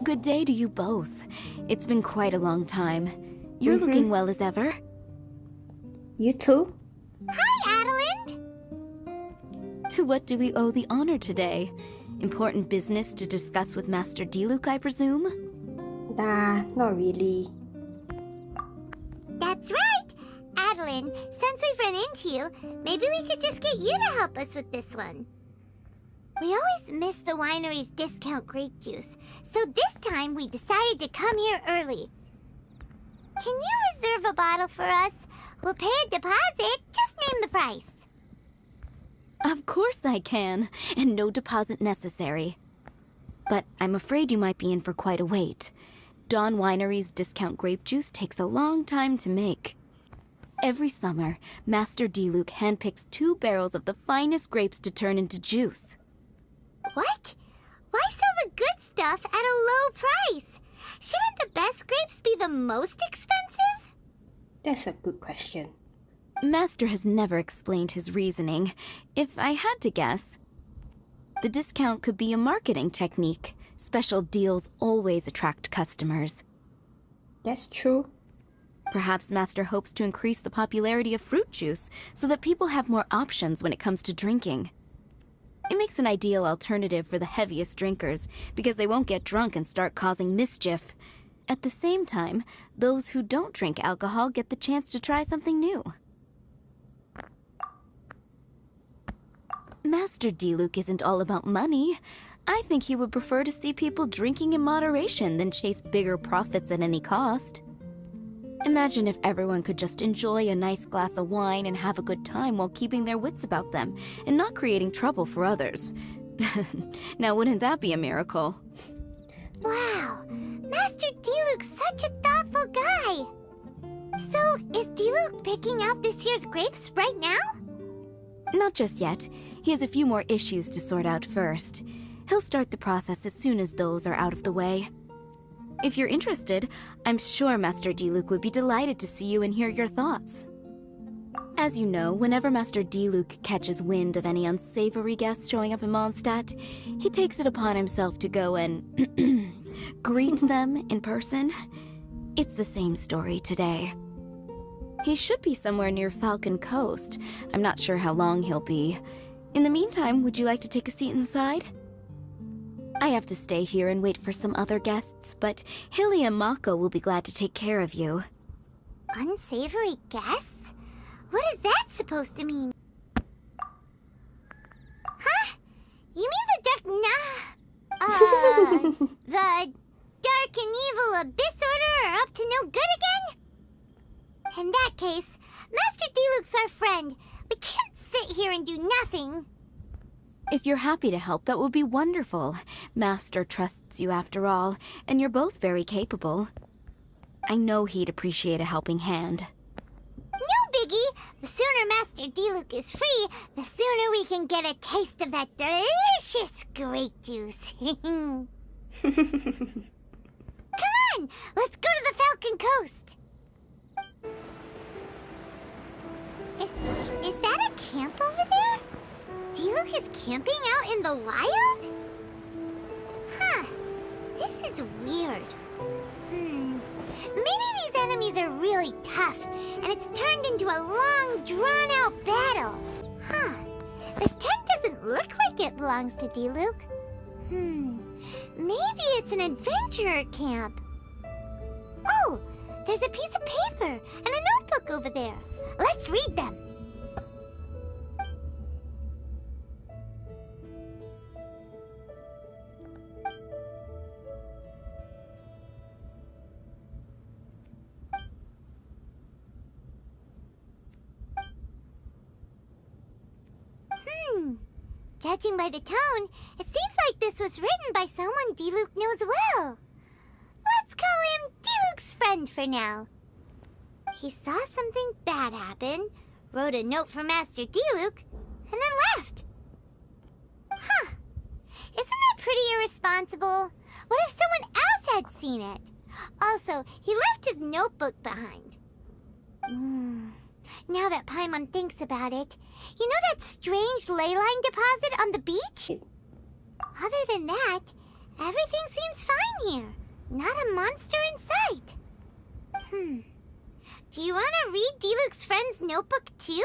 Good day to you both. It's been quite a long time. You're looking well as ever. You too? Hi, Adelind! To what do we owe the honor today? Important business to discuss with Master Diluc, I presume? Nah, not really. That's right! Adelind, since we've run into you, maybe we could just get you to help us with this one. We always miss the winery's discount grape juice, so this time we decided to come here early. Can you reserve a bottle for us? We'll pay a deposit, just name the price. Of course I can, and no deposit necessary. But I'm afraid you might be in for quite a wait. Dawn Winery's discount grape juice takes a long time to make. Every summer, Master Diluc handpicks 2 barrels of the finest grapes to turn into juice. What? Why sell the good stuff at a low price? Shouldn't the best grapes be the most expensive? That's a good question. Master has never explained his reasoning. If I had to guess, the discount could be a marketing technique. Special deals always attract customers. That's true. Perhaps Master hopes to increase the popularity of fruit juice so that people have more options when it comes to drinking. It makes an ideal alternative for the heaviest drinkers because they won't get drunk and start causing mischief. At the same time, those who don't drink alcohol get the chance to try something new. Master Diluc isn't all about money. I think he would prefer to see people drinking in moderation than chase bigger profits at any cost. Imagine if everyone could just enjoy a nice glass of wine and have a good time while keeping their wits about them and not creating trouble for others. Now, wouldn't that be a miracle? Wow, Master Diluc's such a thoughtful guy. So, is Diluc picking out this year's grapes right now? Not just yet. He has a few more issues to sort out first. He'll start the process as soon as those are out of the way. If you're interested, I'm sure Master Diluc would be delighted to see you and hear your thoughts. As you know, whenever Master Diluc catches wind of any unsavory guests showing up in Mondstadt, he takes it upon himself to go and greet them in person. It's the same story today. He should be somewhere near Falcon Coast. I'm not sure how long he'll be. In the meantime, would you like to take a seat inside? I have to stay here and wait for some other guests, but Hilly and Mako will be glad to take care of you. Unsavory guests? What is that supposed to mean? Huh? You mean the Dark and Evil Abyss Order are up to no good again? In that case, Master Diluc's our friend. We can't sit here and do nothing. If you're happy to help, that would be wonderful. Master trusts you after all, and you're both very capable. I know he'd appreciate a helping hand. No biggie! The sooner Master Diluc is free, the sooner we can get a taste of that delicious grape juice. Come on! Let's go to the Falcon Coast! Is that a camp over there? Diluc is camping out in the wild? Huh. This is weird. Maybe these enemies are really tough, and it's turned into a long, drawn-out battle. Huh. This tent doesn't look like it belongs to Diluc. Maybe it's an adventurer camp. Oh, there's a piece of paper and a notebook over there. Let's read them. Judging by the tone, it seems like this was written by someone Diluc knows well. Let's call him Diluc's friend for now. He saw something bad happen, wrote a note for Master Diluc, and then left. Huh. Isn't that pretty irresponsible? What if someone else had seen it? Also, he left his notebook behind. Now that Paimon thinks about it, you know that strange Leyline deposit on the beach? Other than that, everything seems fine here. monster in sight. Do you want to read Diluc's friend's notebook too?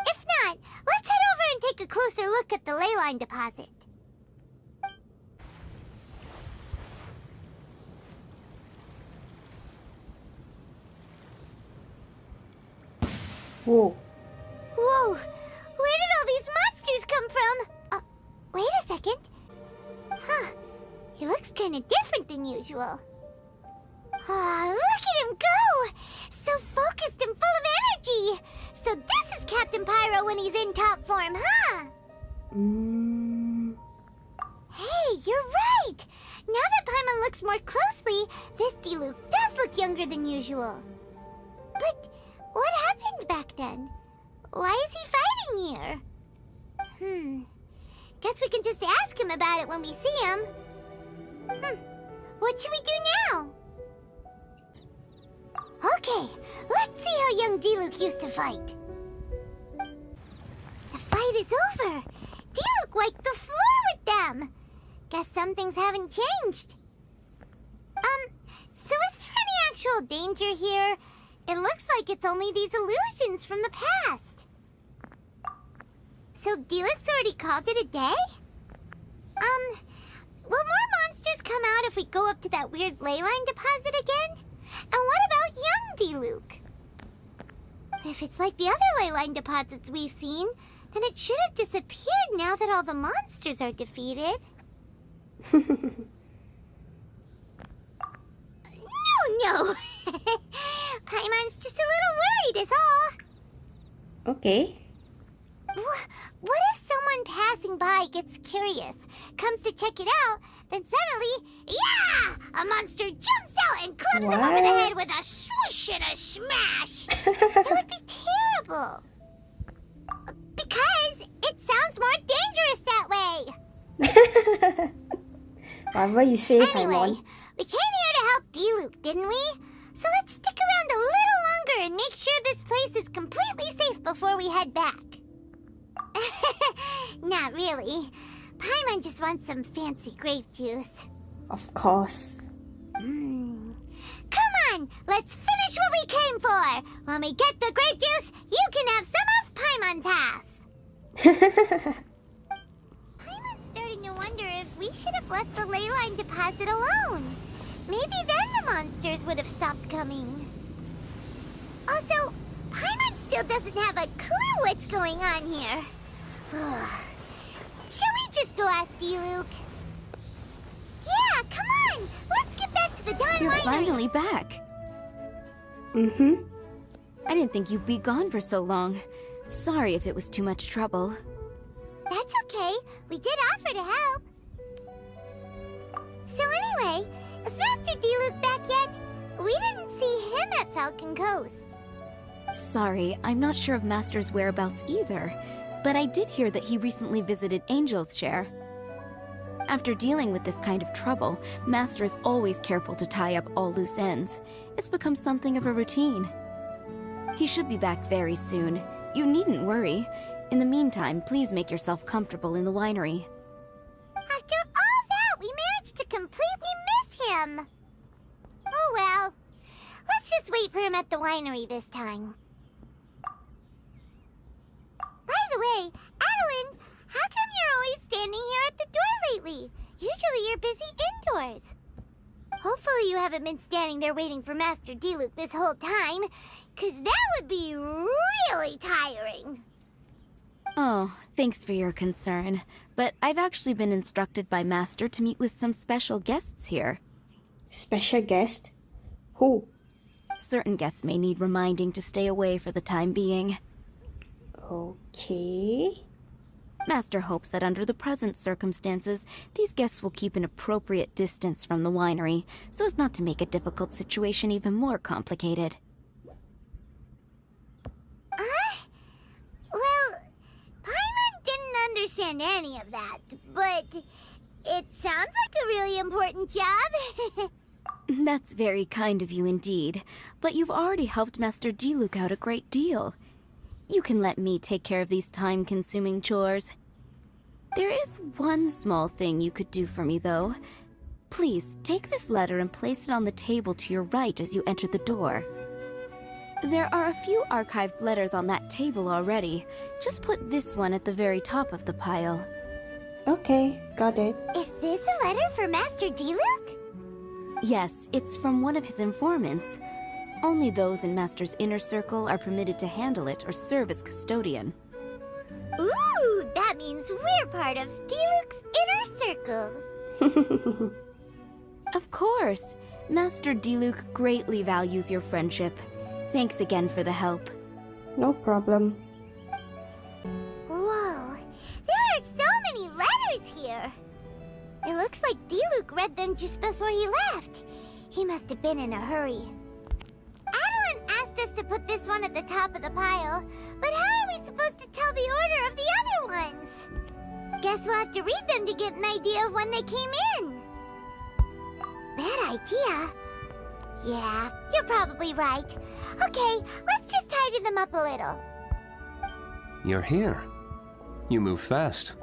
If not, let's head over and take a closer look at the Leyline deposit. Whoa. Whoa! Where did all these monsters come from? Wait a second. Huh. He looks kind of different than usual. Look at him go! So focused and full of energy! So this is Captain Pyro when he's in top form, huh? Hey, you're right! Now that Paimon looks more closely, this Diluc does look younger than usual. But what happened back then? Why is he fighting here? Guess we can just ask him about it when we see him. What should we do now? Okay, let's see how young Diluc used to fight. The fight is over. Diluc wiped the floor with them. Guess some things haven't changed. So is there any actual danger here? It looks like it's only these illusions from the past. So Diluc's already called it a day? Will more monsters come out if we go up to that weird Leyline deposit again? And what about young Diluc? If it's like the other Leyline deposits we've seen, then it should have disappeared now that all the monsters are defeated. No! Paimon's just a little worried is all. Okay. What if someone passing by gets curious, comes to check it out, then suddenly, yeah! A monster jumps out and clubs him over the head with a swoosh and a smash! That would be terrible. Because it sounds more dangerous that way. Whatever you say, Anyway, Paimon. we came here to help Diluc, didn't we? So let's stick around a little longer and make sure this place is completely safe before we head back. Not really. Paimon just wants some fancy grape juice. Of course. Come on, let's finish what we came for. When we get the grape juice, you can have some of Paimon's half. Paimon's starting to wonder if we should have left the Leyline deposit alone. Maybe then the monsters would have stopped coming. Also, Paimon still doesn't have a clue what's going on here. Shall we just go ask Diluc? Yeah, come on! Let's get back to the Dawn You're Winery. finally back. I didn't think you'd be gone for so long. Sorry if it was too much trouble. That's okay. We did offer to help. So anyway, is Master Diluc back yet? We didn't see him at Falcon Coast. Sorry, I'm not sure of Master's whereabouts either, but I did hear that he recently visited Angel's Share. After dealing with this kind of trouble, Master is always careful to tie up all loose ends. It's become something of a routine. He should be back very soon. You needn't worry. In the meantime, please make yourself comfortable in the winery. After all that, we managed to completely miss him. Oh well. Let's just wait for him at the winery this time. By the way, Adeline, how come you're always standing here at the door lately? Usually you're busy indoors. Hopefully you haven't been standing there waiting for Master Diluc this whole time, 'cause that would be really tiring. Oh, thanks for your concern. But I've actually been instructed by Master to meet with some special guests here. Special guest? Who? Certain guests may need reminding to stay away for the time being. Okay. Master hopes that under the present circumstances, these guests will keep an appropriate distance from the winery, so as not to make a difficult situation even more complicated. Well, Paimon didn't understand any of that, but it sounds like a really important job. That's very kind of you indeed, but you've already helped Master Diluc out a great deal. You can let me take care of these time-consuming chores. There is one small thing you could do for me, though. Please, take this letter and place it on the table to your right as you enter the door. There are a few archived letters on that table already. Just put this one at the very top of the pile. Okay, got it. Is this a letter for Master Diluc? Yes, it's from one of his informants. Only those in Master's inner circle are permitted to handle it or serve as custodian. Ooh, that means we're part of Diluc's inner circle. Of course. Master Diluc greatly values your friendship. Thanks again for the help. No problem. Whoa, there are so many letters here. It looks like Diluc read them just before he left. He must have been in a hurry. Adeline asked us to put this one at the top of the pile, but how are we supposed to tell the order of the other ones? Guess we'll have to read them to get an idea of when they came in. Bad idea. Yeah, you're probably right. Okay, let's just tidy them up a little. You're here. You move fast.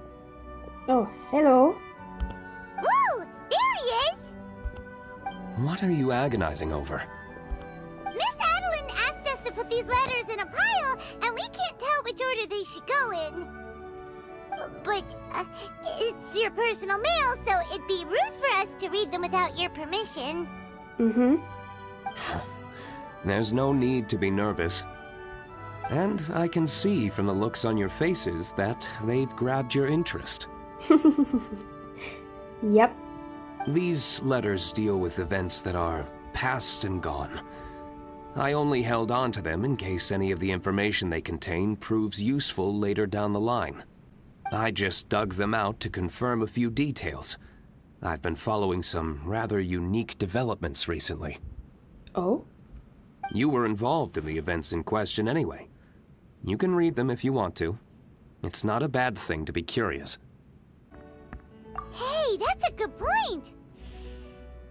Oh, hello. Woo! There he is! What are you agonizing over? Miss Adeline asked us to put these letters in a pile, and we can't tell which order they should go in. But, it's your personal mail, so it'd be rude for us to read them without your permission. Mm-hmm. There's no need to be nervous. And I can see from the looks on your faces that they've grabbed your interest. Yep. These letters deal with events that are past and gone. I only held on to them in case any of the information they contain proves useful later down the line. I just dug them out to confirm a few details. I've been following some rather unique developments recently. Oh? You were involved in the events in question anyway. You can read them if you want to. It's not a bad thing to be curious. Hey, that's a good point.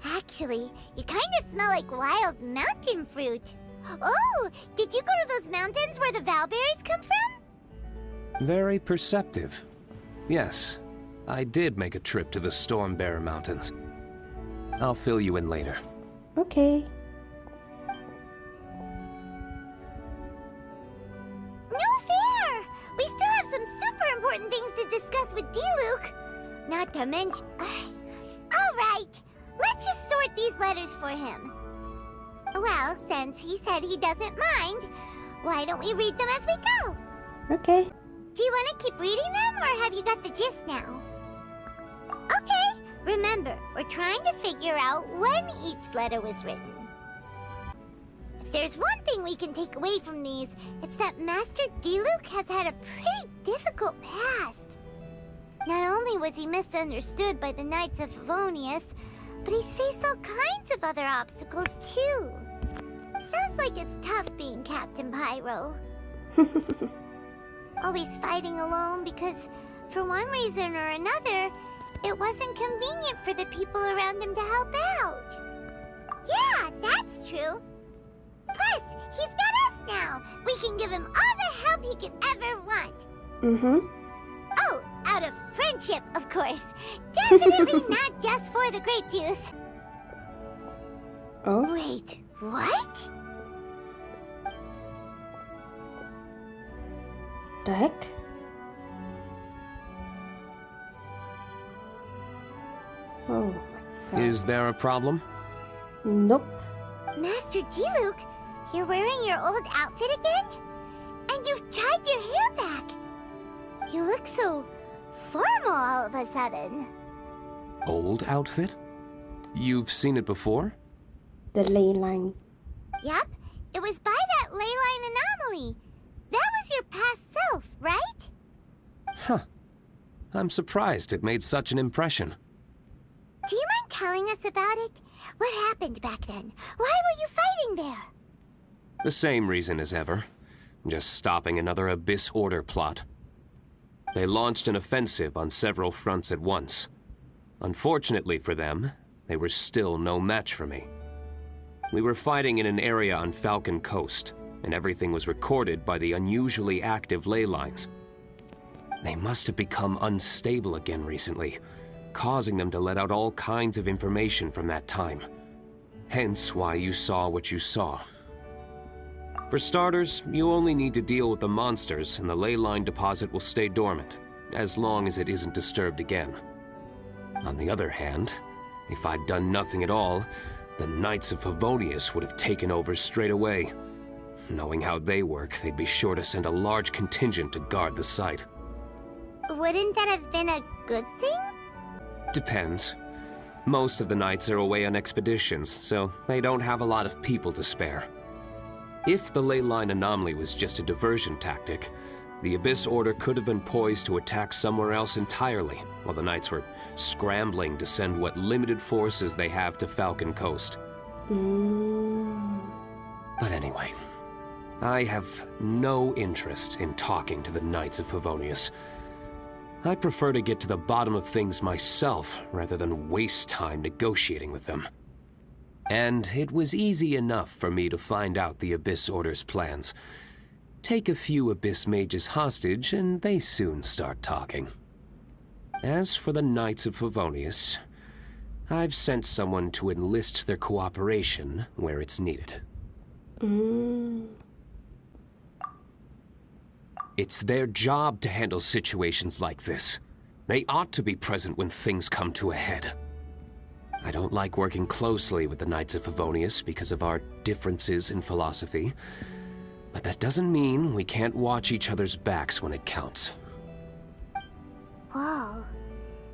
Actually, you kind of smell like wild mountain fruit. Oh, did you go to those mountains where the valberries come from? Very perceptive. Yes, I did make a trip to the Stormbearer Mountains. I'll fill you in later. Okay. No fair! We still have some super important things to discuss with Diluc. Not to mention... Alright, let's just sort these letters for him. Well, since he said he doesn't mind, why don't we read them as we go? Okay. Do you want to keep reading them, or have you got the gist now? Okay, remember, we're trying to figure out when each letter was written. If there's one thing we can take away from these, it's that Master Diluc has had a pretty difficult past. Not only was he misunderstood by the Knights of Favonius, but he's faced all kinds of other obstacles too. Sounds like it's tough being Captain Pyro. Always fighting alone because, for one reason or another, it wasn't convenient for the people around him to help out. Yeah, that's true. Plus, he's got us now. We can give him all the help he could ever want. Mm-hmm. Oh, out of friendship, of course. Definitely not just for the grape juice. Oh? Wait, what? The heck? Oh my god. Is there a problem? Nope. Master Diluc, you're wearing your old outfit again? And you've tied your hair back. You look so formal all of a sudden. Old outfit? You've seen it before? The Leyline. Yup, it was by that Leyline anomaly. That was your past self, right? Huh. I'm surprised it made such an impression. Do you mind telling us about it? What happened back then? Why were you fighting there? The same reason as ever. Just stopping another Abyss Order plot. They launched an offensive on several fronts at once. Unfortunately for them, they were still no match for me. We were fighting in an area on Falcon Coast, and everything was recorded by the unusually active Leylines. They must have become unstable again recently, causing them to let out all kinds of information from that time. Hence why you saw what you saw. For starters, you only need to deal with the monsters and the Leyline deposit will stay dormant, as long as it isn't disturbed again. On the other hand, if I'd done nothing at all, the Knights of Favonius would have taken over straight away. Knowing how they work, they'd be sure to send a large contingent to guard the site. Wouldn't that have been a good thing? Depends. Most of the Knights are away on expeditions, so they don't have a lot of people to spare. If the Leyline anomaly was just a diversion tactic, the Abyss Order could have been poised to attack somewhere else entirely, while the Knights were scrambling to send what limited forces they have to Falcon Coast. But anyway, I have no interest in talking to the Knights of Favonius. I prefer to get to the bottom of things myself, rather than waste time negotiating with them. And it was easy enough for me to find out the Abyss Order's plans. Take a few Abyss Mages hostage, and they soon start talking. As for the Knights of Favonius, I've sent someone to enlist their cooperation where it's needed. It's their job to handle situations like this. They ought to be present when things come to a head. I don't like working closely with the Knights of Favonius because of our differences in philosophy, but that doesn't mean we can't watch each other's backs when it counts. Whoa.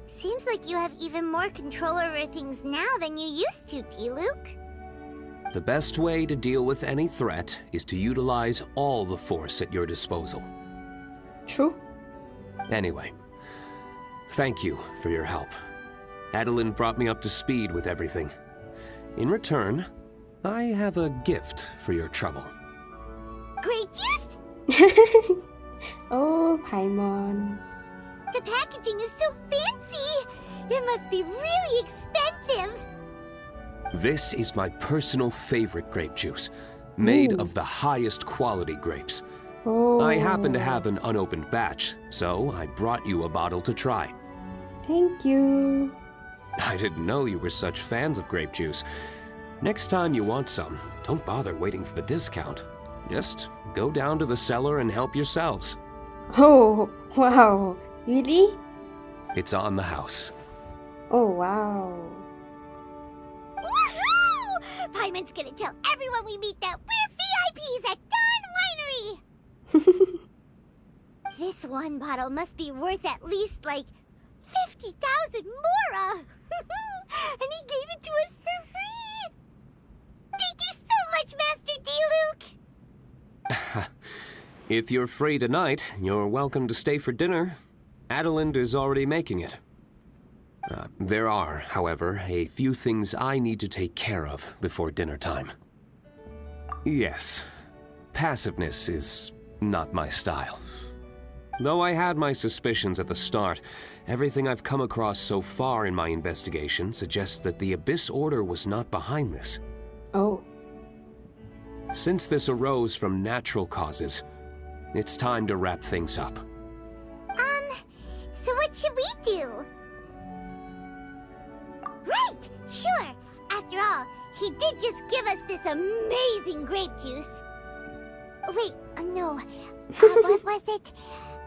Seems like you have even more control over things now than you used to, Diluc. The best way to deal with any threat is to utilize all the force at your disposal. True. Anyway, thank you for your help. Adeline brought me up to speed with everything. In return, I have a gift for your trouble. Grape juice? Oh, Paimon. The packaging is so fancy! It must be really expensive! This is my personal favorite grape juice, made Ooh. of the highest quality grapes. Oh. I happen to have an unopened batch, so I brought you a bottle to try. Thank you. I didn't know you were such fans of grape juice. Next time you want some, don't bother waiting for the discount. Just go down to the cellar and help yourselves. Oh, wow. Really? It's on the house. Oh, wow. Woohoo! Paimon's gonna tell everyone we meet that we're VIPs at Dawn Winery! This one bottle must be worth at least, like, 50,000 mora! And he gave it to us for free! Thank you so much, Master Diluc! If you're free tonight, you're welcome to stay for dinner. Adeline is already making it. There are, however, a few things I need to take care of before dinner time. Yes, passiveness is not my style. Though I had my suspicions at the start, everything I've come across so far in my investigation suggests that the Abyss Order was not behind this. Oh. Since this arose from natural causes, it's time to wrap things up. So what should we do? Right! Sure! After all, he did just give us this amazing grape juice. Wait, no. What was it?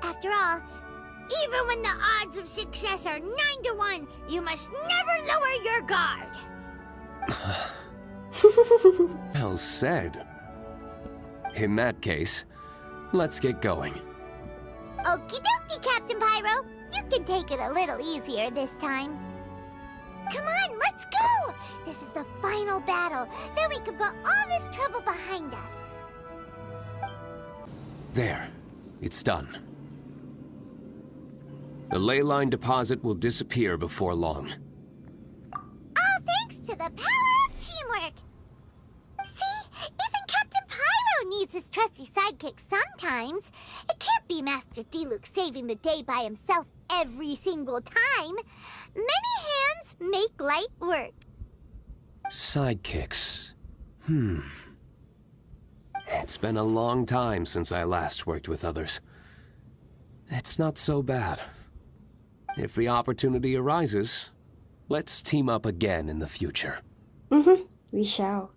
After all, even when the odds of success are 9 to 1, you must never lower your guard. Well said. In that case, let's get going. Okie dokie, Captain Pyro. You can take it a little easier this time. Come on, let's go! This is the final battle. Then we can put all this trouble behind us. There. It's done. The Leyline deposit will disappear before long. All thanks to the power of teamwork. See? Even Captain Pyro needs his trusty sidekick sometimes. It can't be Master Diluc saving the day by himself every single time. Many hands make light work. Sidekicks. It's been a long time since I last worked with others. It's not so bad. If the opportunity arises, let's team up again in the future. We shall.